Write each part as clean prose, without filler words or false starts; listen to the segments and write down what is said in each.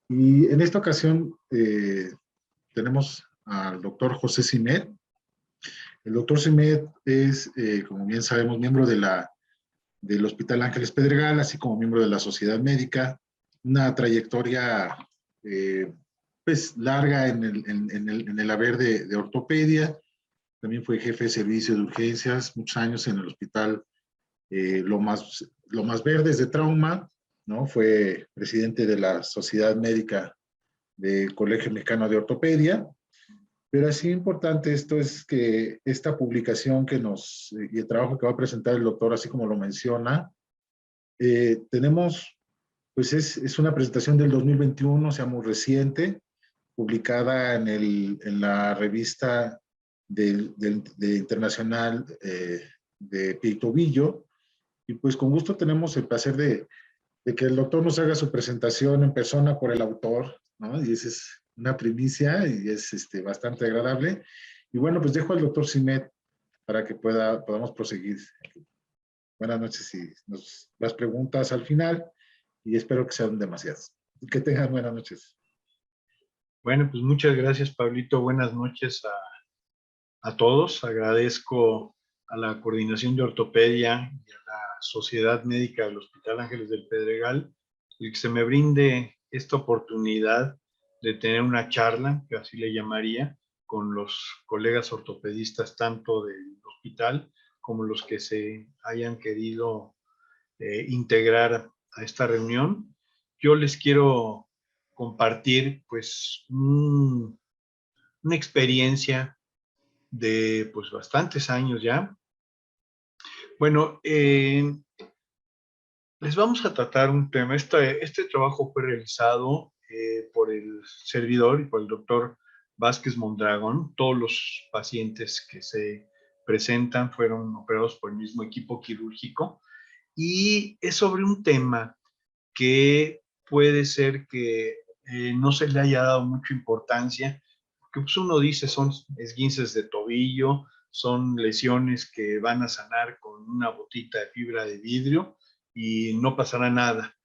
Y en esta ocasión tenemos al doctor José Simet. El doctor Simet es, como bien sabemos, miembro del Hospital Ángeles Pedregal, así como miembro de la Sociedad Médica, una trayectoria pues larga en el haber de ortopedia. También fue jefe de servicio de urgencias, muchos años en el hospital Lomas Verdes de trauma, ¿no? Fue presidente de la Sociedad Médica del Colegio Mexicano de Ortopedia. Pero así importante esto es que esta publicación y el trabajo que va a presentar el doctor, así como lo menciona, tenemos, pues es una presentación del 2021, o sea, muy reciente, publicada en la revista de Internacional de Pie y Tobillo, y pues con gusto tenemos el placer de que el doctor nos haga su presentación en persona por el autor, ¿no? Y esa es una primicia y es bastante agradable. Y bueno, pues dejo al doctor Simet para que podamos proseguir. Buenas noches y las preguntas al final y espero que sean demasiadas. Que tengan buenas noches. Bueno, pues muchas gracias, Pablito. Buenas noches a todos. Agradezco a la Coordinación de Ortopedia y a la Sociedad Médica del Hospital Ángeles del Pedregal el que se me brinde esta oportunidad de tener una charla, que así le llamaría, con los colegas ortopedistas tanto del hospital como los que se hayan querido integrar a esta reunión. Yo les quiero compartir pues una experiencia de pues bastantes años ya. Bueno, les vamos a tratar un tema. Este trabajo fue realizado por el servidor y por el doctor Vázquez Mondragón. Todos los pacientes que se presentan fueron operados por el mismo equipo quirúrgico y es sobre un tema que puede ser que no se le haya dado mucha importancia, porque pues uno dice son esguinces de tobillo, son lesiones que van a sanar con una botita de fibra de vidrio y no pasará nada,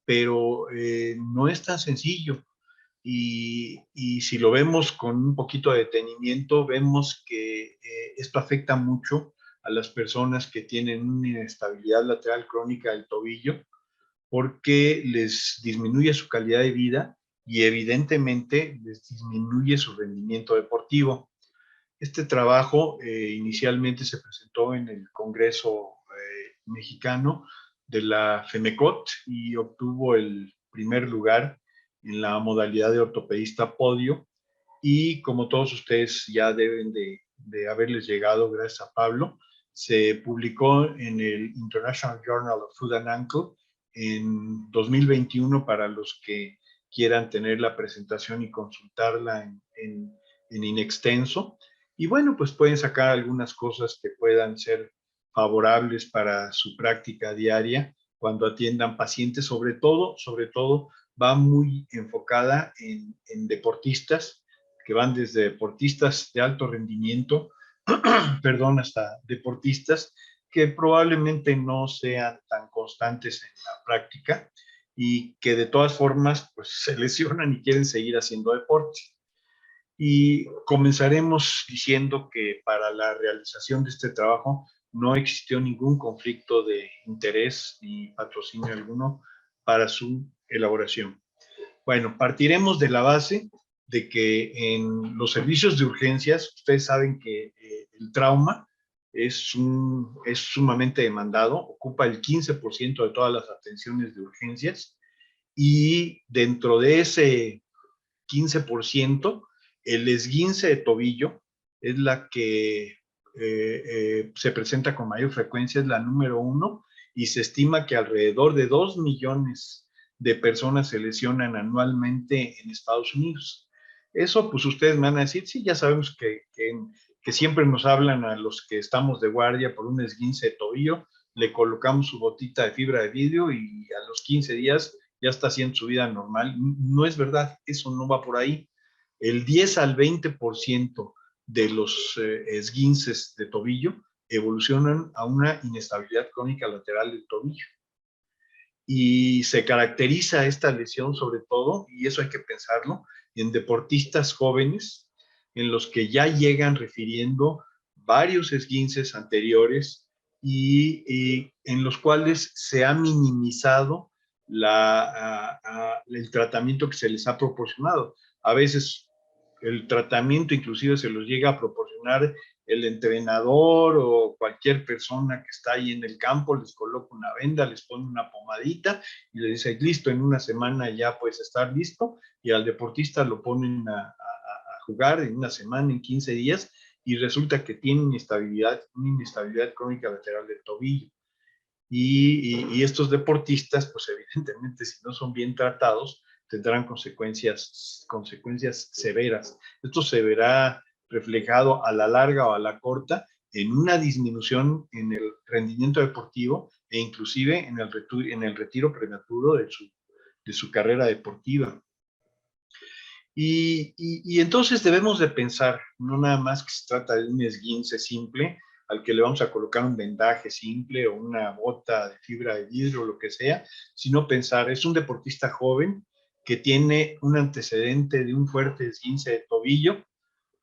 pero no es tan sencillo. Y si lo vemos con un poquito de detenimiento, vemos que esto afecta mucho a las personas que tienen una inestabilidad lateral crónica del tobillo, porque les disminuye su calidad de vida y evidentemente les disminuye su rendimiento deportivo. Este trabajo inicialmente se presentó en el Congreso Mexicano de la FEMECOT y obtuvo el primer lugar en la modalidad de ortopedista podio, y como todos ustedes ya deben de haberles llegado gracias a Pablo, se publicó en el International Journal of Foot and Ankle en 2021 para los que quieran tener la presentación y consultarla en inextenso. Y bueno, pues pueden sacar algunas cosas que puedan ser favorables para su práctica diaria cuando atiendan pacientes, sobre todo va muy enfocada en deportistas, que van desde deportistas de alto rendimiento, perdón, hasta deportistas que probablemente no sean tan constantes en la práctica y que de todas formas pues se lesionan y quieren seguir haciendo deporte. Y comenzaremos diciendo que para la realización de este trabajo no existió ningún conflicto de interés ni patrocinio alguno para su elaboración. Bueno, partiremos de la base de que en los servicios de urgencias, ustedes saben que el trauma es sumamente demandado, ocupa el 15% de todas las atenciones de urgencias, y dentro de ese 15%, el esguince de tobillo es la que se presenta con mayor frecuencia, es la número 1, y se estima que alrededor de 2 millones de personas se lesionan anualmente en Estados Unidos. Eso, pues ustedes me van a decir, sí, ya sabemos que siempre nos hablan a los que estamos de guardia por un esguince de tobillo, le colocamos su botita de fibra de vidrio y a los 15 días ya está haciendo su vida normal. No es verdad, eso no va por ahí. El 10 al 20% de los esguinces de tobillo evolucionan a una inestabilidad crónica lateral del tobillo. y se caracteriza esta lesión sobre todo, y eso hay que pensarlo, en deportistas jóvenes en los que ya llegan refiriendo varios esguinces anteriores y en los cuales se ha minimizado el tratamiento que se les ha proporcionado. A veces el tratamiento inclusive se los llega a proporcionar el entrenador o cualquier persona que está ahí en el campo, les coloca una venda, les pone una pomadita y le dice, listo, en una semana ya puedes estar listo, y al deportista lo ponen a jugar en una semana, en 15 días, y resulta que tiene una inestabilidad crónica lateral del tobillo. Y estos deportistas, pues evidentemente, si no son bien tratados, tendrán consecuencias severas. Esto se verá reflejado a la larga o a la corta en una disminución en el rendimiento deportivo e inclusive en el retiro prematuro de su carrera deportiva. Y entonces debemos de pensar, no nada más que se trata de un esguince simple, al que le vamos a colocar un vendaje simple o una bota de fibra de vidrio o lo que sea, sino pensar, es un deportista joven que tiene un antecedente de un fuerte esguince de tobillo,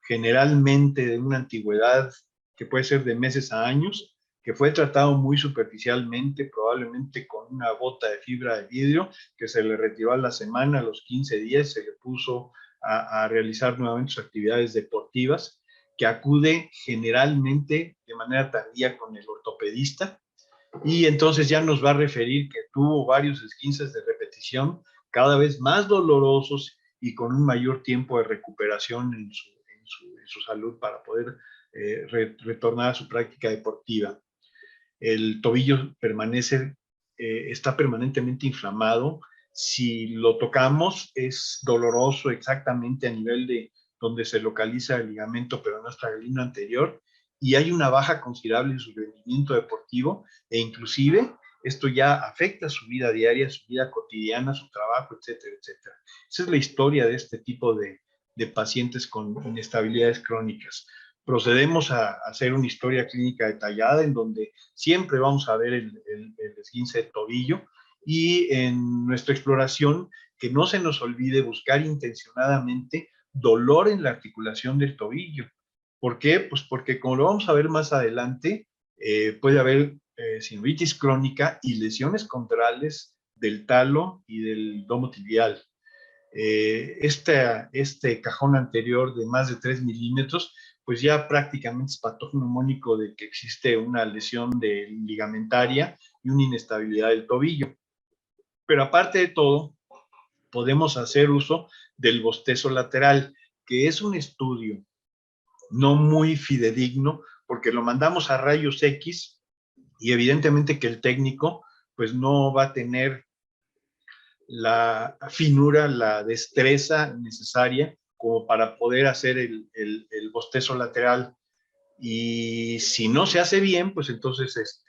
generalmente de una antigüedad que puede ser de meses a años, que fue tratado muy superficialmente, probablemente con una bota de fibra de vidrio, que se le retiró a la semana, a los 15 días, se le puso a realizar nuevamente sus actividades deportivas, que acude generalmente de manera tardía con el ortopedista, y entonces ya nos va a referir que tuvo varios esguinces de repetición, cada vez más dolorosos y con un mayor tiempo de recuperación en su salud para poder retornar a su práctica deportiva. El tobillo está permanentemente inflamado. Si lo tocamos, es doloroso exactamente a nivel de donde se localiza el ligamento peronoestragalino anterior, y hay una baja considerable en su rendimiento deportivo, e inclusive esto ya afecta su vida diaria, su vida cotidiana, su trabajo, etcétera, etcétera. Esa es la historia de este tipo de pacientes con inestabilidades crónicas. Procedemos a hacer una historia clínica detallada en donde siempre vamos a ver el esguince de tobillo, y en nuestra exploración que no se nos olvide buscar intencionadamente dolor en la articulación del tobillo. ¿Por qué? Pues porque, como lo vamos a ver más adelante, puede haber sinovitis crónica y lesiones condrales del talo y del domo tibial. Este cajón anterior de más de 3 milímetros, pues ya prácticamente es patógeno mnemónico de que existe una lesión ligamentaria y una inestabilidad del tobillo. Pero aparte de todo, podemos hacer uso del bostezo lateral, que es un estudio no muy fidedigno, porque lo mandamos a rayos X y evidentemente que el técnico pues no va a tener la finura, la destreza necesaria como para poder hacer el bostezo lateral. Y si no se hace bien, pues entonces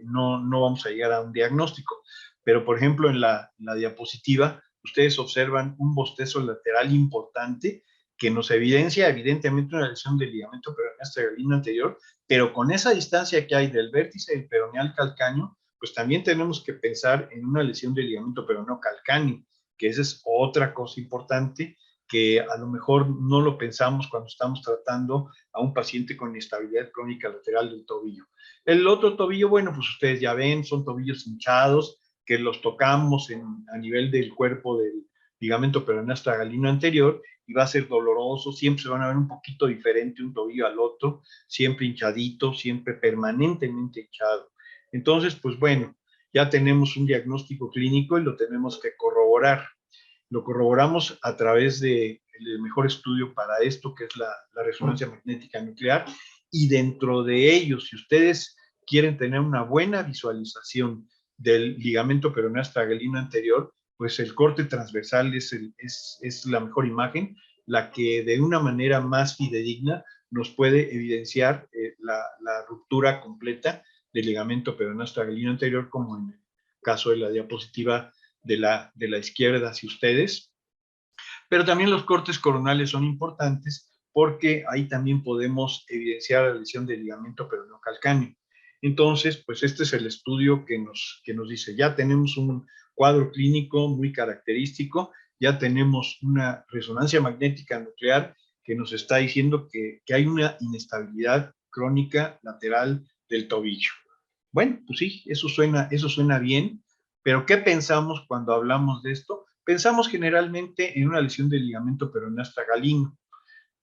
no vamos a llegar a un diagnóstico. Pero, por ejemplo, en la diapositiva, ustedes observan un bostezo lateral importante que nos evidencia evidentemente una lesión del ligamento peroneal anterior, pero con esa distancia que hay del vértice del peroneal calcáneo, pues también tenemos que pensar en una lesión del ligamento peroneo calcáneo, que esa es otra cosa importante que a lo mejor no lo pensamos cuando estamos tratando a un paciente con inestabilidad crónica lateral del tobillo. El otro tobillo, bueno, pues ustedes ya ven, son tobillos hinchados que los tocamos a nivel del cuerpo del ligamento peroneoestragalino anterior, y va a ser doloroso, siempre se van a ver un poquito diferente un tobillo al otro, siempre hinchadito, siempre permanentemente hinchado. Entonces, pues bueno, ya tenemos un diagnóstico clínico y lo tenemos que corroborar. Lo corroboramos a través del mejor estudio para esto, que es la resonancia magnética nuclear, y dentro de ellos, si ustedes quieren tener una buena visualización del ligamento peroneoestragalino anterior, pues el corte transversal es la mejor imagen, la que de una manera más fidedigna nos puede evidenciar la ruptura completa del ligamento peroneoestragalino anterior, como en el caso de la diapositiva de la izquierda hacia ustedes. Pero también los cortes coronales son importantes porque ahí también podemos evidenciar la lesión del ligamento peroneo calcáneo. Entonces, pues este es el estudio que nos dice, ya tenemos un cuadro clínico muy característico, ya tenemos una resonancia magnética nuclear que nos está diciendo que hay una inestabilidad crónica lateral del tobillo. Bueno, pues sí, eso suena bien, pero ¿qué pensamos cuando hablamos de esto? Pensamos generalmente en una lesión del ligamento peroneo astragalino,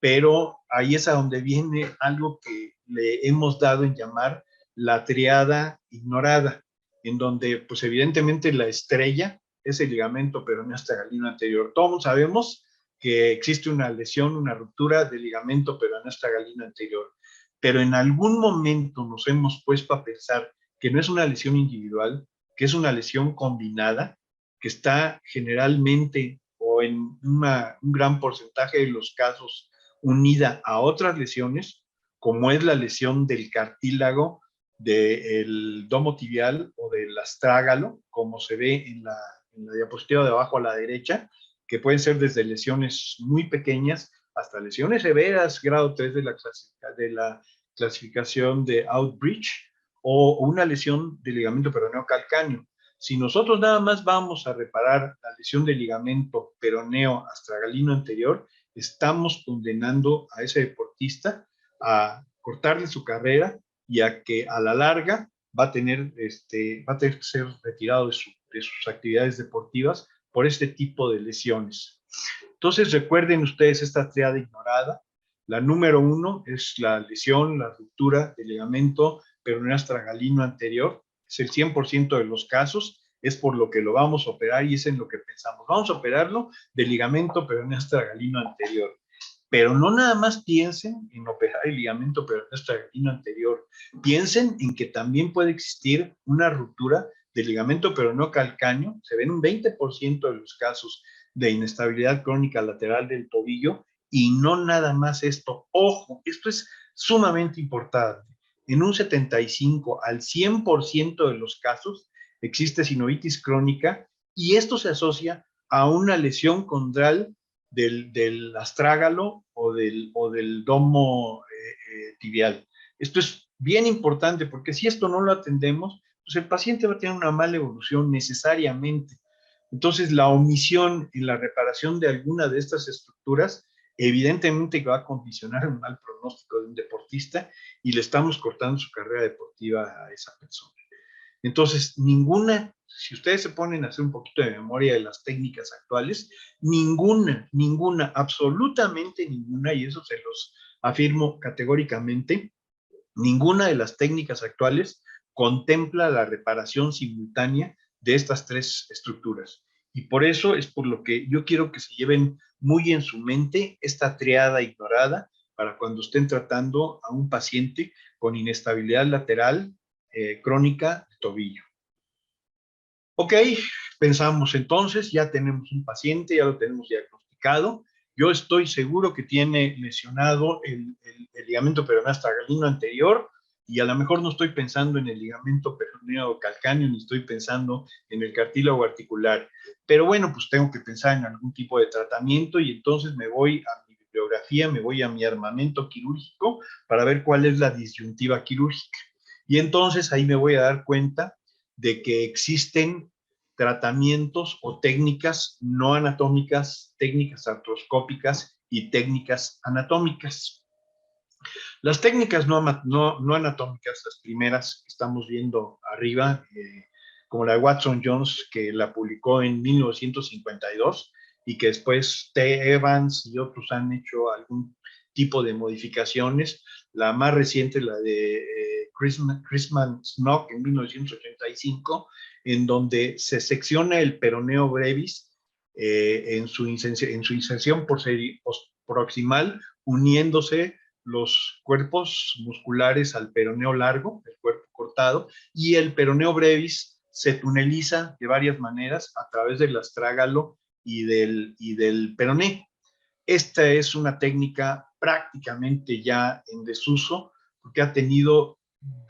pero ahí es a donde viene algo que le hemos dado en llamar la triada ignorada, en donde pues evidentemente la estrella es el ligamento peroneo astragalino anterior. Todos sabemos que existe una lesión, una ruptura del ligamento peroneo astragalino anterior, pero en algún momento nos hemos puesto a pensar que no es una lesión individual, que es una lesión combinada, que está generalmente o en un gran porcentaje de los casos unida a otras lesiones, como es la lesión del cartílago del domo tibial o del astrágalo, como se ve en la diapositiva de abajo a la derecha, que pueden ser desde lesiones muy pequeñas hasta lesiones severas, grado 3 de la clasificación de Outbridge, o una lesión del ligamento peroneo calcáneo. Si nosotros nada más vamos a reparar la lesión del ligamento peroneo astragalino anterior, estamos condenando a ese deportista a cortarle su carrera y a que a la larga va a tener que ser retirado de sus actividades deportivas por este tipo de lesiones. Entonces recuerden ustedes esta triada ignorada. La número 1 es la lesión, la ruptura del ligamento peroneo astragalino anterior. Es el 100% de los casos, es por lo que lo vamos a operar y es en lo que pensamos. Vamos a operarlo del ligamento peroneo astragalino anterior. Pero no nada más piensen en operar el ligamento peroneo astragalino anterior. Piensen en que también puede existir una ruptura del ligamento peroneo calcáneo. Se ven un 20% de los casos de inestabilidad crónica lateral del tobillo y no nada más esto. Ojo, esto es sumamente importante. En un 75 al 100% de los casos existe sinovitis crónica y esto se asocia a una lesión condral del astrágalo o del domo tibial. Esto es bien importante porque si esto no lo atendemos, pues el paciente va a tener una mala evolución necesariamente. Entonces, la omisión en la reparación de alguna de estas estructuras evidentemente que va a condicionar un mal pronóstico de un deportista y le estamos cortando su carrera deportiva a esa persona. Entonces, si ustedes se ponen a hacer un poquito de memoria de las técnicas actuales, ninguna, absolutamente ninguna, y eso se los afirmo categóricamente, ninguna de las técnicas actuales contempla la reparación simultánea de estas tres estructuras. Y por eso es por lo que yo quiero que se lleven muy en su mente esta triada ignorada para cuando estén tratando a un paciente con inestabilidad lateral crónica del tobillo. Ok, pensamos entonces, ya tenemos un paciente, ya lo tenemos diagnosticado. Yo estoy seguro que tiene lesionado el ligamento peroneo astragalino anterior y a lo mejor no estoy pensando en el ligamento peroneo calcáneo ni estoy pensando en el cartílago articular. Pero bueno, pues tengo que pensar en algún tipo de tratamiento y entonces me voy a mi bibliografía, me voy a mi armamento quirúrgico para ver cuál es la disyuntiva quirúrgica. Y entonces ahí me voy a dar cuenta de que existen tratamientos o técnicas no anatómicas, técnicas artroscópicas y técnicas anatómicas. Las técnicas no anatómicas, las primeras que estamos viendo arriba, como la de Watson Jones, que la publicó en 1952 y que después T. Evans y otros han hecho algún tipo de modificaciones. La más reciente, la de Chrisman Snock en 1985, en donde se secciona el peroneo brevis en su inserción proximal, uniéndose los cuerpos musculares al peroneo largo, el cuerpo cortado, y el peroneo brevis se tuneliza de varias maneras a través del astrágalo y del peroné. Esta es una técnica prácticamente ya en desuso porque ha tenido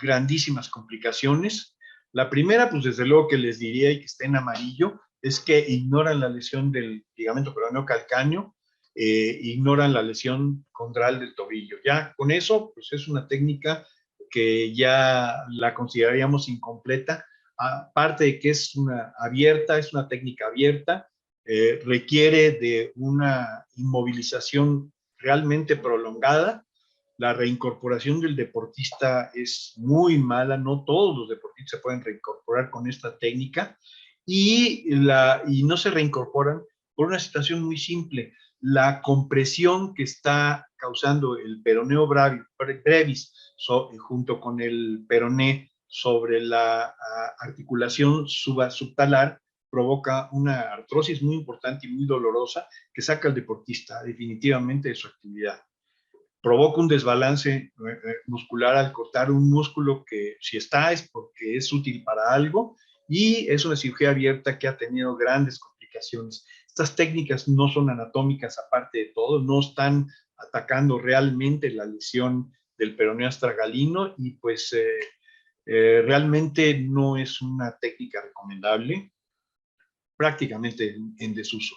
grandísimas complicaciones. La primera, pues desde luego que les diría y que está en amarillo, es que ignoran la lesión del ligamento peroneo calcáneo, ignoran la lesión condral del tobillo. Ya con eso, pues es una técnica que ya la consideraríamos incompleta, aparte de que es una técnica abierta, requiere de una inmovilización realmente prolongada. La reincorporación del deportista es muy mala, no todos los deportistas se pueden reincorporar con esta técnica y no se reincorporan por una situación muy simple. La compresión que está causando el peroneo brevis junto con el peroné sobre la articulación subtalar provoca una artrosis muy importante y muy dolorosa que saca al deportista definitivamente de su actividad. Provoca un desbalance muscular al cortar un músculo que si está es porque es útil para algo, y es una cirugía abierta que ha tenido grandes complicaciones. Estas técnicas no son anatómicas aparte de todo, no están atacando realmente la lesión del peroneo astragalino y pues realmente no es una técnica recomendable, prácticamente en desuso.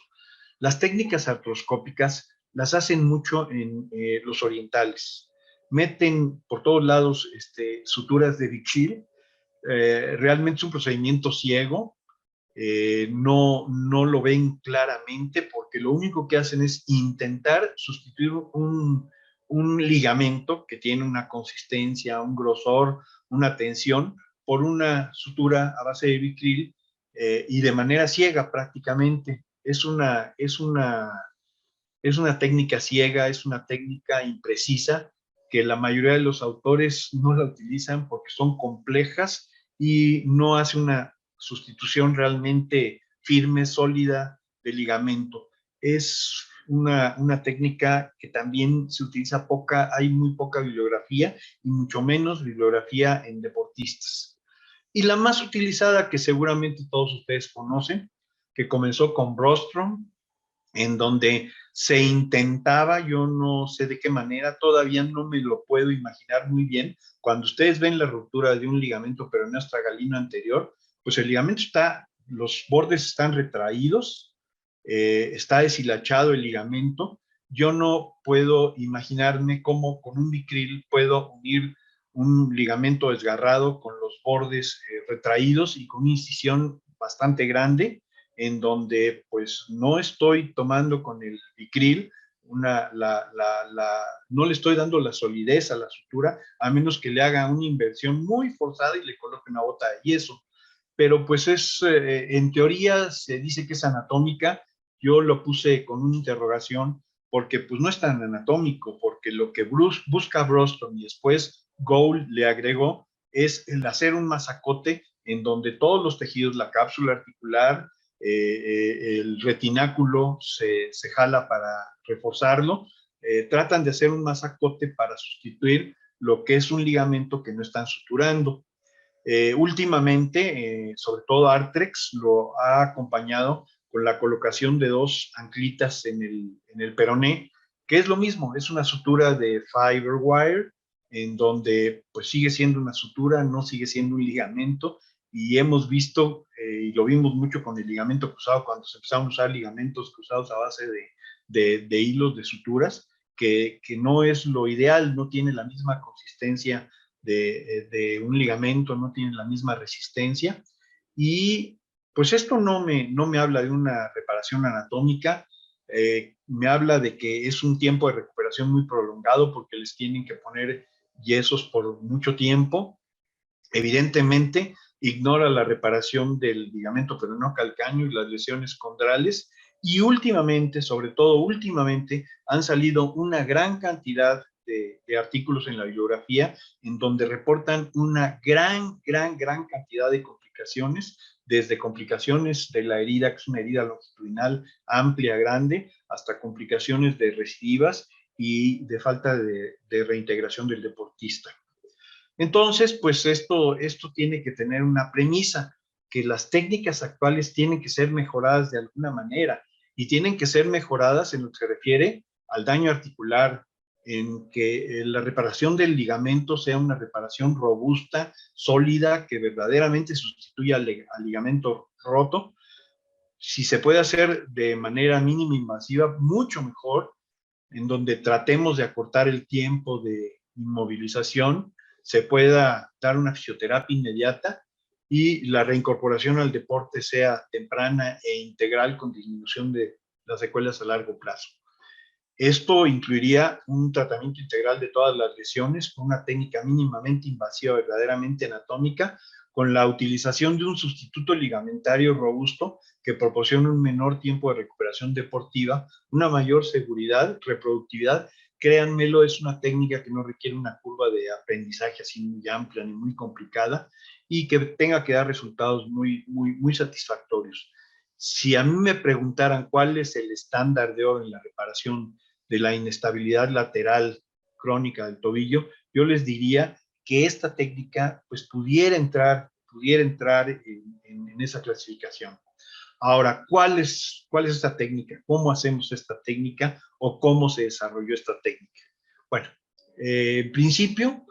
Las técnicas artroscópicas las hacen mucho en los orientales. Meten por todos lados suturas de Vichyl. Realmente es un procedimiento ciego. No lo ven claramente porque lo único que hacen es intentar sustituir un ligamento que tiene una consistencia, un grosor, una tensión por una sutura a base de Vicryl y de manera ciega prácticamente. Es una técnica ciega, es una técnica imprecisa que la mayoría de los autores no la utilizan porque son complejas y no hace una sustitución realmente firme, sólida de ligamento. Es una técnica que también se utiliza hay muy poca bibliografía y mucho menos bibliografía en deportistas. Y la más utilizada, que seguramente todos ustedes conocen, que comenzó con Brostrom, en donde se intentaba, yo no sé de qué manera, todavía no me lo puedo imaginar muy bien, cuando ustedes ven la ruptura de un ligamento peroneo astragalino anterior, pues el ligamento los bordes están retraídos, está deshilachado el ligamento. Yo no puedo imaginarme cómo con un Vicryl puedo unir un ligamento desgarrado con los bordes retraídos y con una incisión bastante grande, en donde pues no estoy tomando con el Vicryl, no le estoy dando la solidez a la sutura, a menos que le haga una inversión muy forzada y le coloque una bota de yeso. Pero pues en teoría se dice que es anatómica. Yo lo puse con una interrogación porque pues no es tan anatómico, porque lo que busca Brostrom y después Gould le agregó es el hacer un masacote en donde todos los tejidos, la cápsula articular, el retináculo se jala para reforzarlo, tratan de hacer un masacote para sustituir lo que es un ligamento que no están suturando. Últimamente, sobre todo Artrex lo ha acompañado con la colocación de 2 anclitas en el peroné, que es lo mismo, es una sutura de fiber wire, en donde pues sigue siendo una sutura, no sigue siendo un ligamento, y hemos visto, y lo vimos mucho con el ligamento cruzado, cuando se empezaron a usar ligamentos cruzados a base de hilos de suturas, que no es lo ideal, no tiene la misma consistencia de un ligamento, no tiene la misma resistencia. Y pues esto no me habla de una reparación anatómica, me habla de que es un tiempo de recuperación muy prolongado porque les tienen que poner yesos por mucho tiempo. Evidentemente, ignora la reparación del ligamento peroneo calcáneo y las lesiones condrales. Y últimamente, sobre todo últimamente, han salido una gran cantidad de artículos en la bibliografía en donde reportan una gran cantidad de complicaciones, desde complicaciones de la herida, que es una herida longitudinal amplia, grande, hasta complicaciones de recidivas y de falta de reintegración del deportista. Entonces, pues esto tiene que tener una premisa, que las técnicas actuales tienen que ser mejoradas de alguna manera y tienen que ser mejoradas en lo que se refiere al daño articular, en que la reparación del ligamento sea una reparación robusta, sólida, que verdaderamente sustituya al ligamento roto. Si se puede hacer de manera mínima invasiva, mucho mejor, en donde tratemos de acortar el tiempo de inmovilización, se pueda dar una fisioterapia inmediata y la reincorporación al deporte sea temprana e integral con disminución de las secuelas a largo plazo. Esto incluiría un tratamiento integral de todas las lesiones con una técnica mínimamente invasiva, verdaderamente anatómica, con la utilización de un sustituto ligamentario robusto que proporciona un menor tiempo de recuperación deportiva, una mayor seguridad, reproductividad. Créanmelo, es una técnica que no requiere una curva de aprendizaje así muy amplia ni muy complicada y que tenga que dar resultados muy satisfactorios. Si a mí me preguntaran cuál es el estándar de oro en la reparación de la inestabilidad lateral crónica del tobillo, yo les diría que esta técnica pues pudiera entrar en esa clasificación. Ahora, ¿cuál es esta técnica? ¿Cómo hacemos esta técnica o cómo se desarrolló esta técnica? Bueno, en principio,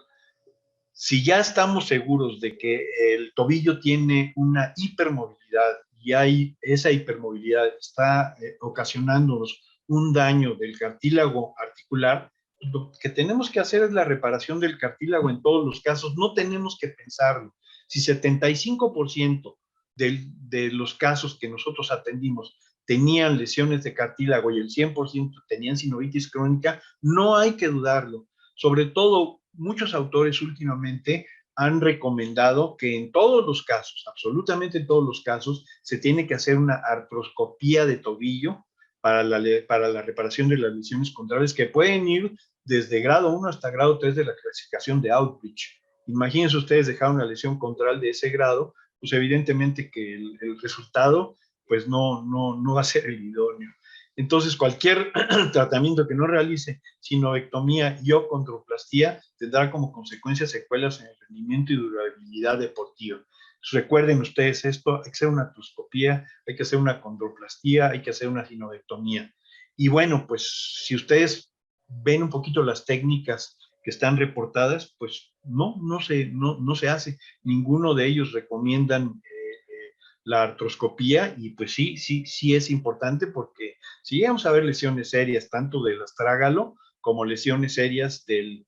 si ya estamos seguros de que el tobillo tiene una hipermovilidad y esa hipermovilidad está ocasionándonos un daño del cartílago articular, lo que tenemos que hacer es la reparación del cartílago en todos los casos, no tenemos que pensarlo. Si 75% de los casos que nosotros atendimos tenían lesiones de cartílago y el 100% tenían sinovitis crónica, no hay que dudarlo. Sobre todo, muchos autores últimamente han recomendado que en todos los casos, absolutamente en todos los casos, se tiene que hacer una artroscopía de tobillo para la reparación de las lesiones contrarias que pueden ir desde grado 1 hasta grado 3 de la clasificación de Outreach. Imagínense ustedes dejar una lesión contral de ese grado, pues evidentemente que el resultado pues no va a ser el idóneo. Entonces, cualquier tratamiento que no realice sinovectomía y o condroplastía tendrá como consecuencia secuelas en el rendimiento y durabilidad deportiva. Recuerden ustedes esto, hay que hacer una artroscopía, hay que hacer una condroplastía, hay que hacer una sinovectomía. Y bueno, pues si ustedes ven un poquito las técnicas que están reportadas, pues no se hace. Ninguno de ellos recomiendan la artroscopía y pues sí es importante porque si llegamos a ver lesiones serias tanto del astrágalo como lesiones serias del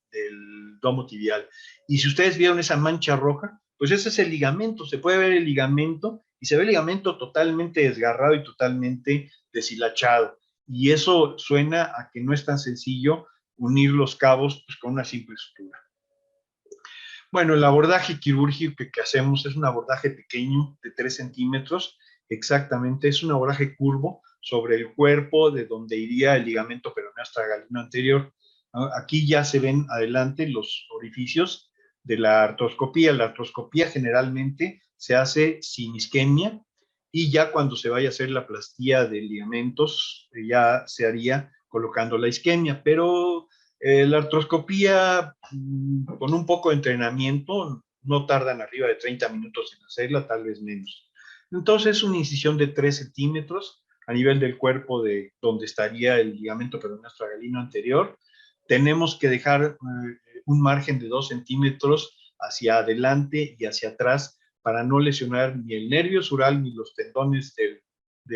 domo tibial. Y si ustedes vieron esa mancha roja, pues ese es el ligamento, se puede ver el ligamento y se ve el ligamento totalmente desgarrado y totalmente deshilachado. Y eso suena a que no es tan sencillo unir los cabos pues, con una simple sutura. Bueno, el abordaje quirúrgico que hacemos es un abordaje pequeño de 3 centímetros, exactamente, es un abordaje curvo sobre el cuerpo de donde iría el ligamento peroneo astragalino anterior. Aquí ya se ven adelante los orificios de la artroscopía. La artroscopía generalmente se hace sin isquemia y ya cuando se vaya a hacer la plastía de ligamentos ya se haría colocando la isquemia, pero la artroscopía, con un poco de entrenamiento, no tardan arriba de 30 minutos en hacerla, tal vez menos. Entonces, es una incisión de 3 centímetros a nivel del cuerpo de donde estaría el ligamento peroneo astragalino anterior. Tenemos que dejar un margen de 2 centímetros hacia adelante y hacia atrás para no lesionar ni el nervio sural ni los tendones de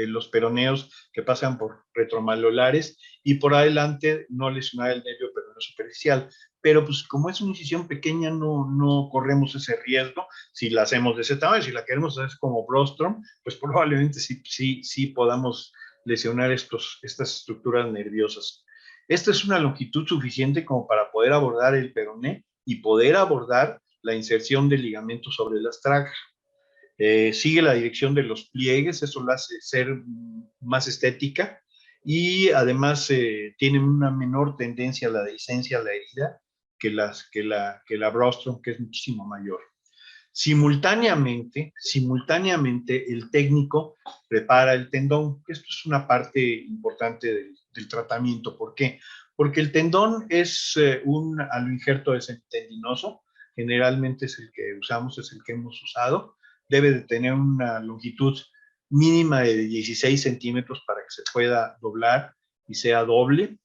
los peroneos que pasan por retromalolares y por adelante no lesionar el nervio peroneo superficial. Pero pues como es una incisión pequeña no corremos ese riesgo si la hacemos de ese tamaño. Si la queremos hacer como Brostrom, pues probablemente sí podamos lesionar estas estructuras nerviosas. Esta es una longitud suficiente como para poder abordar el peroné y poder abordar la inserción del ligamento sobre el astraga. Sigue la dirección de los pliegues, eso lo hace ser más estética y además tiene una menor tendencia a la adherencia a la herida que la Brostrom, que es muchísimo mayor. Simultáneamente, el técnico prepara el tendón. Esto es una parte importante del tratamiento. ¿Por qué? Porque el tendón es un aloinjerto tendinoso, generalmente es el que usamos, es el que hemos usado. Debe de tener una longitud mínima de 16 centímetros para que se pueda doblar y sea doble.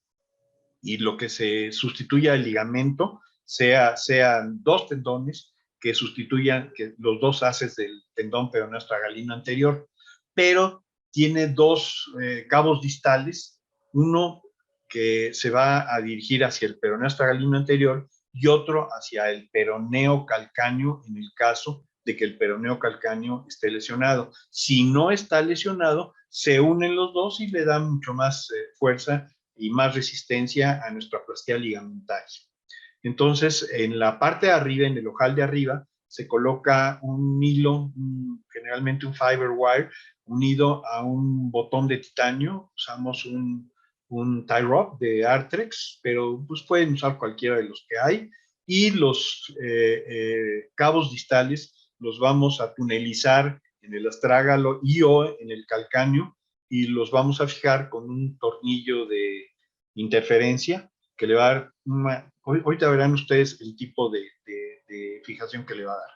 Y lo que se sustituya el ligamento sean dos tendones que sustituyan los dos haces del tendón peroneo astragalino anterior, pero tiene dos cabos distales, uno que se va a dirigir hacia el peroneo astragalino anterior y otro hacia el peroneo calcáneo en el caso de que el peroneo calcáneo esté lesionado. Si no está lesionado, se unen los dos y le dan mucho más fuerza y más resistencia a nuestra plastía ligamentaria. Entonces, en la parte de arriba, en el ojal de arriba, se coloca un hilo, generalmente un fiber wire, unido a un botón de titanio. Usamos un tie rod de Artrex, pero pues pueden usar cualquiera de los que hay. Y los cabos distales los vamos a tunelizar en el astrágalo y o en el calcáneo y los vamos a fijar con un tornillo de interferencia que le va a dar ahorita verán ustedes el tipo de fijación que le va a dar.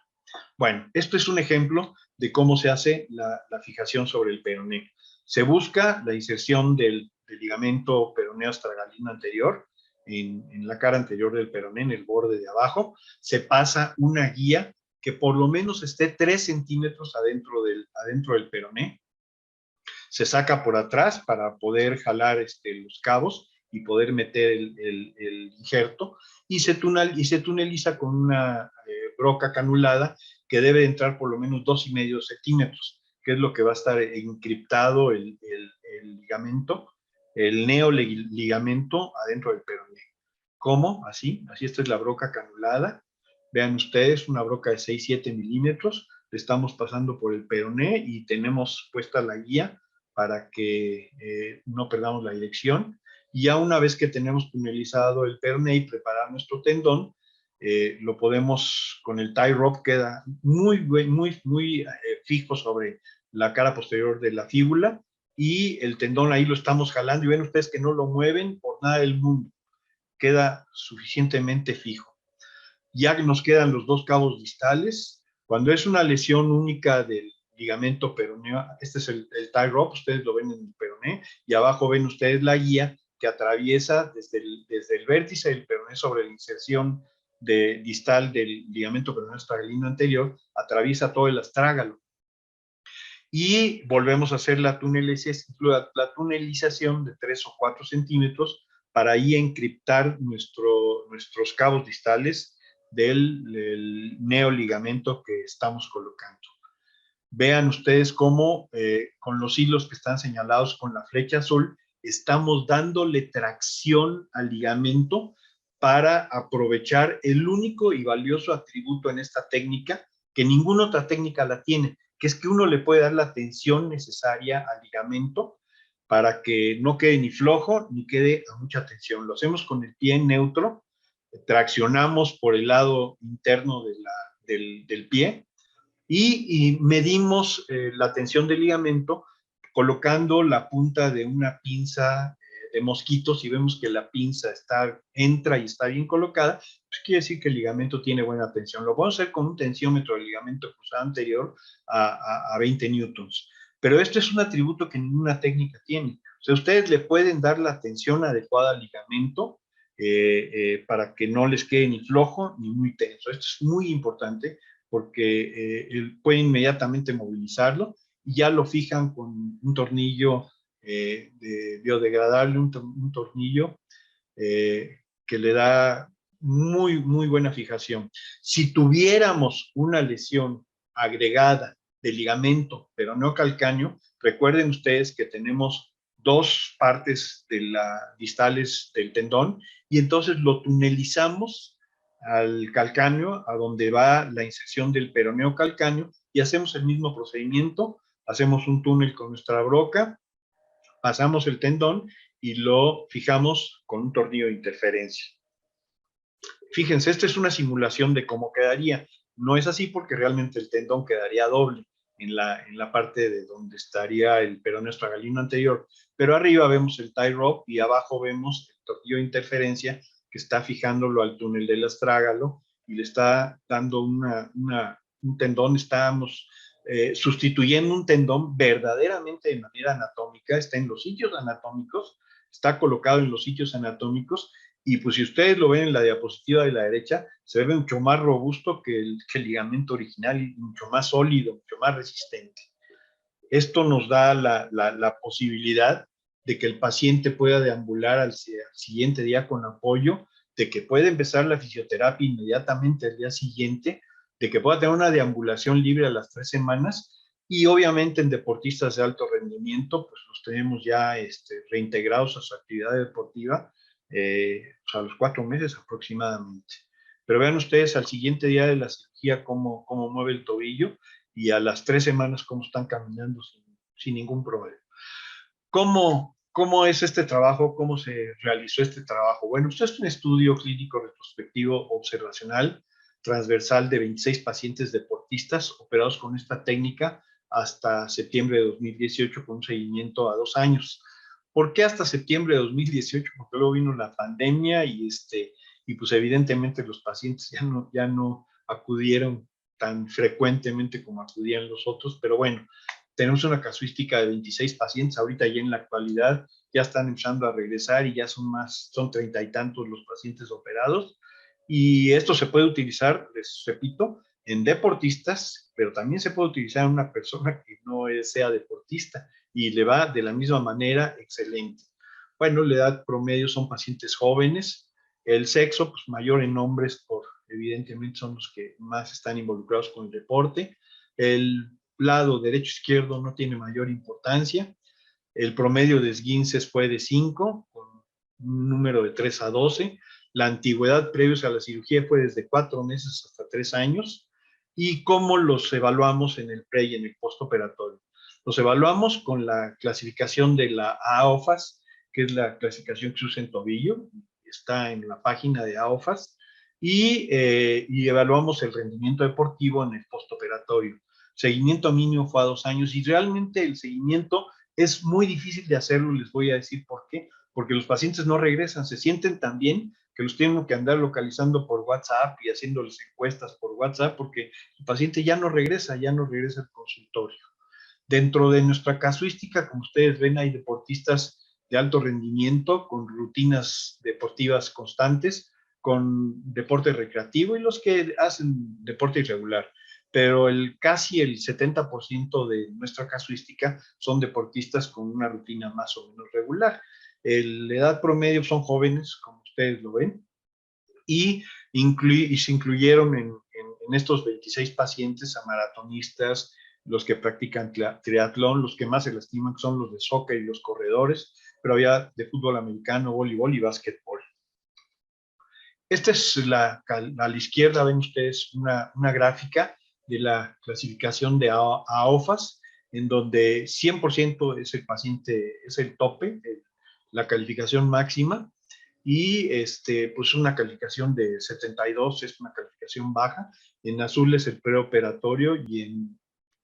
Bueno, esto es un ejemplo de cómo se hace la fijación sobre el peroné. Se busca la inserción del ligamento peroneo astragalino anterior en la cara anterior del peroné, en el borde de abajo. Se pasa una guía que por lo menos esté 3 centímetros adentro del peroné. Se saca por atrás para poder jalar los cabos y poder meter el injerto y se tuneliza con una broca canulada que debe entrar por lo menos 2,5 centímetros, que es lo que va a estar encriptado el ligamento, el neoligamento adentro del peroné. ¿Cómo? Así esta es la broca canulada. Vean ustedes, una broca de 6-7 milímetros, le estamos pasando por el peroné y tenemos puesta la guía para que no perdamos la dirección. Y ya una vez que tenemos tunelizado el peroné y preparar nuestro tendón, lo podemos, con el tie rod queda muy fijo sobre la cara posterior de la fíbula y el tendón ahí lo estamos jalando y ven ustedes que no lo mueven por nada del mundo, queda suficientemente fijo. Ya que nos quedan los 2 cabos distales, cuando es una lesión única del ligamento peroneo, este es el tie rod, ustedes lo ven en el peroné, y abajo ven ustedes la guía que atraviesa desde el vértice del peroné sobre la inserción distal del ligamento peroneo astragalino anterior, atraviesa todo el astrágalo. Y volvemos a hacer la tunelización de 3 o 4 centímetros para ahí encriptar nuestros cabos distales del neoligamento que estamos colocando. Vean ustedes cómo con los hilos que están señalados con la flecha azul, estamos dándole tracción al ligamento para aprovechar el único y valioso atributo en esta técnica, que ninguna otra técnica la tiene, que es que uno le puede dar la tensión necesaria al ligamento para que no quede ni flojo ni quede a mucha tensión. Lo hacemos con el pie neutro, traccionamos por el lado interno del pie y medimos la tensión del ligamento colocando la punta de una pinza de mosquitos y vemos que la pinza entra y está bien colocada, pues quiere decir que el ligamento tiene buena tensión. Lo vamos a hacer con un tensiómetro del ligamento cruzado anterior a 20 newtons. Pero esto es un atributo que ninguna técnica tiene. O sea, ustedes le pueden dar la tensión adecuada al ligamento para que no les quede ni flojo ni muy tenso. Esto es muy importante porque pueden inmediatamente movilizarlo y ya lo fijan con un tornillo biodegradable, un tornillo que le da muy buena fijación. Si tuviéramos una lesión agregada de ligamento peroneo calcáneo, recuerden ustedes que tenemos 2 partes distales del tendón y entonces lo tunelizamos al calcáneo, a donde va la inserción del peroneo calcáneo, y hacemos el mismo procedimiento, hacemos un túnel con nuestra broca, pasamos el tendón y lo fijamos con un tornillo de interferencia. Fíjense, esta es una simulación de cómo quedaría. No es así porque realmente el tendón quedaría doble en la parte de donde estaría el peroneo astragalino anterior, pero arriba vemos el tie rod y abajo vemos el tornillo de interferencia que está fijándolo al túnel del astrágalo y le está dando un tendón. Estamos sustituyendo un tendón verdaderamente de manera anatómica, está en los sitios anatómicos, está colocado en los sitios anatómicos y pues si ustedes lo ven en la diapositiva de la derecha, se ve mucho más robusto que el ligamento original y mucho más sólido, mucho más resistente. Esto nos da la posibilidad de que el paciente pueda deambular al siguiente día con apoyo de que puede empezar la fisioterapia inmediatamente al día siguiente, de que pueda tener una deambulación libre a las 3 semanas, y obviamente en deportistas de alto rendimiento, pues los tenemos ya reintegrados a su actividad deportiva pues a los 4 meses aproximadamente. Pero vean ustedes al siguiente día de la cirugía cómo mueve el tobillo, y a las 3 semanas cómo están caminando sin ningún problema. ¿Cómo es este trabajo? ¿Cómo se realizó este trabajo? Bueno, esto es un estudio clínico retrospectivo observacional transversal de 26 pacientes deportistas operados con esta técnica hasta septiembre de 2018 con un seguimiento a 2 años. ¿Por qué hasta septiembre de 2018? Porque luego vino la pandemia y pues evidentemente los pacientes ya no acudieron tan frecuentemente como acudían los otros, pero bueno, tenemos una casuística de 26 pacientes, ahorita ya en la actualidad ya están empezando a regresar y ya son 30 y tantos los pacientes operados, y esto se puede utilizar, les repito, en deportistas, pero también se puede utilizar en una persona que no sea deportista y le va de la misma manera excelente. Bueno, la edad promedio son pacientes jóvenes, el sexo pues mayor en hombres, evidentemente son los que más están involucrados con el deporte. El lado derecho-izquierdo no tiene mayor importancia. El promedio de esguinces fue de 5, con un número de 3 a 12. La antigüedad previos a la cirugía fue desde 4 meses hasta 3 años. ¿Y cómo los evaluamos en el pre y en el postoperatorio? Los evaluamos con la clasificación de la AOFAS, que es la clasificación que se usa en tobillo, está en la página de AOFAS, y evaluamos el rendimiento deportivo en el postoperatorio. Seguimiento mínimo fue a 2 años, y realmente el seguimiento es muy difícil de hacerlo, les voy a decir por qué. Porque los pacientes no regresan, se sienten tan bien que los tienen que andar localizando por WhatsApp y haciéndoles encuestas por WhatsApp, porque el paciente ya no regresa al consultorio. Dentro de nuestra casuística, como ustedes ven, hay deportistas de alto rendimiento con rutinas deportivas constantes, con deporte recreativo, y los que hacen deporte irregular. Pero casi el 70% de nuestra casuística son deportistas con una rutina más o menos regular. La edad promedio son jóvenes, como ustedes lo ven, y se incluyeron en estos 26 pacientes a maratonistas, los que practican triatlón, los que más se lastiman son los de soccer y los corredores, pero había de fútbol americano, voleibol y básquetbol. Esta es a la izquierda, ven ustedes una gráfica de la clasificación de AOFAS, en donde 100% es el paciente, es el tope, la calificación máxima, y pues una calificación de 72 es una calificación baja. En azul es el preoperatorio y en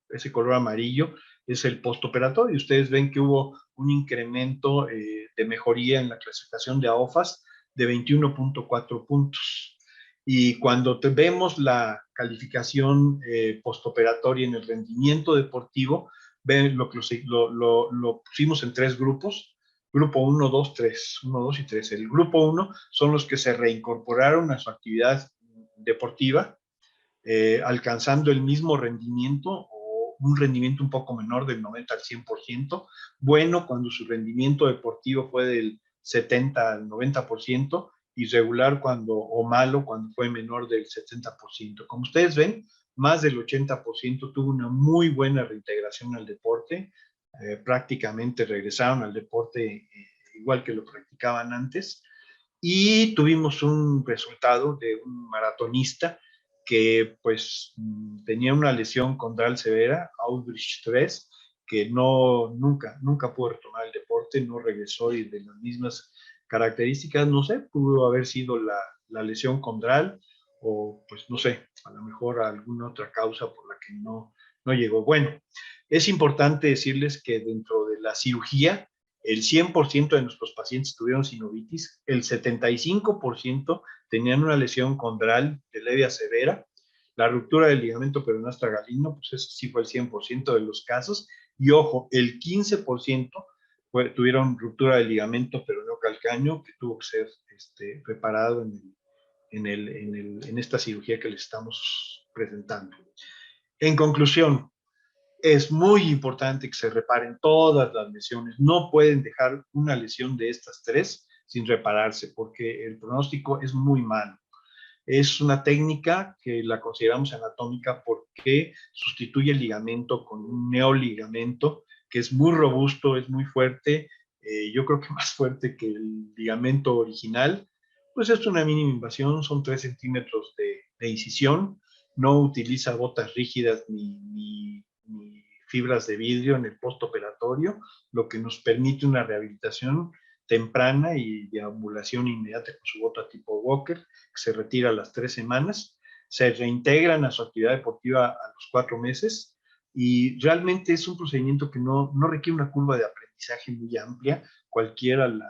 ese color amarillo es el postoperatorio. Ustedes ven que hubo un incremento de mejoría en la clasificación de AOFAS de 21.4 puntos. Y cuando vemos la calificación postoperatoria en el rendimiento deportivo, ven lo pusimos en 3 grupos. Grupo 1, 2, 3, 1, 2 y 3. El grupo 1 son los que se reincorporaron a su actividad deportiva, alcanzando el mismo rendimiento o un rendimiento un poco menor del 90 al 100%. Bueno, cuando su rendimiento deportivo fue del 70 al 90%, irregular o malo cuando fue menor del 70%. Como ustedes ven, más del 80% tuvo una muy buena reintegración al deporte, prácticamente regresaron al deporte igual que lo practicaban antes, y tuvimos un resultado de un maratonista que pues tenía una lesión condral severa, Aubrich 3, que nunca pudo retomar el deporte, no regresó, y de las mismas características, no sé, pudo haber sido la lesión condral, o pues no sé, a lo mejor alguna otra causa por la que no llegó. Bueno, es importante decirles que dentro de la cirugía, el 100% de nuestros pacientes tuvieron sinovitis, el 75% tenían una lesión condral de leve a severa, la ruptura del ligamento peroneal astragalino, pues eso sí fue el 100% de los casos, y ojo, el 15% tuvieron ruptura del ligamento peroneo calcáneo, que tuvo que ser reparado en esta cirugía que les estamos presentando. En conclusión, es muy importante que se reparen todas las lesiones. No pueden dejar una lesión de estas 3 sin repararse, porque el pronóstico es muy malo. Es una técnica que la consideramos anatómica porque sustituye el ligamento con un neoligamento que es muy robusto, es muy fuerte, yo creo que más fuerte que el ligamento original. Pues es una mínima invasión, son 3 centímetros de incisión, no utiliza botas rígidas ni fibras de vidrio en el postoperatorio, lo que nos permite una rehabilitación temprana y de ambulación inmediata con su bota tipo Walker, que se retira a las 3 semanas, se reintegran a su actividad deportiva a los 4 meses y realmente es un procedimiento que no requiere una curva de aprendizaje muy amplia, cualquiera la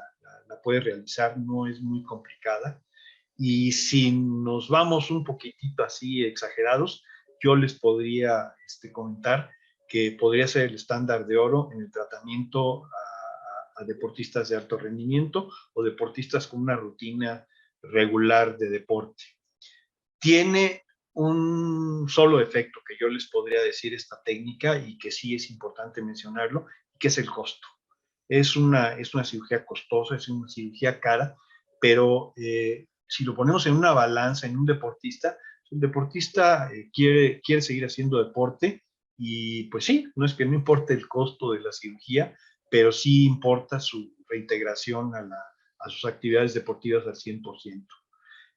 puede realizar, no es muy complicada. Y si nos vamos un poquitito así exagerados, yo les podría comentar que podría ser el estándar de oro en el tratamiento a deportistas de alto rendimiento o deportistas con una rutina regular de deporte. Tiene un solo efecto que yo les podría decir esta técnica y que sí es importante mencionarlo, que es el costo. Es una cirugía costosa, es una cirugía cara, pero si lo ponemos en una balanza en un deportista, el deportista quiere seguir haciendo deporte y pues sí, no es que no importe el costo de la cirugía, pero sí importa su reintegración a sus actividades deportivas al 100%.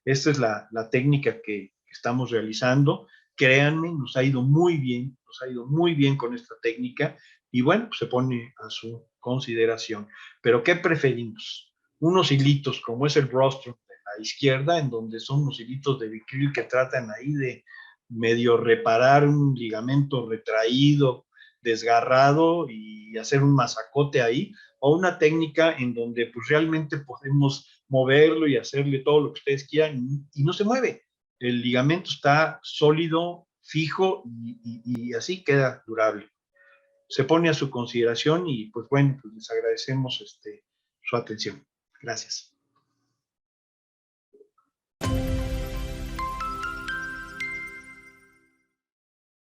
Esta es la técnica que estamos realizando. Créanme, nos ha ido muy bien con esta técnica y bueno, pues se pone a su consideración. Pero ¿qué preferimos? Unos hilitos como es el rostro de la izquierda, en donde son unos hilitos de Vicryl que tratan ahí de medio reparar un ligamento retraído, desgarrado y hacer un masacote ahí, o una técnica en donde pues realmente podemos moverlo y hacerle todo lo que ustedes quieran y no se mueve. El ligamento está sólido, fijo y así queda durable. Se pone a su consideración y pues bueno, pues les agradecemos su atención. Gracias.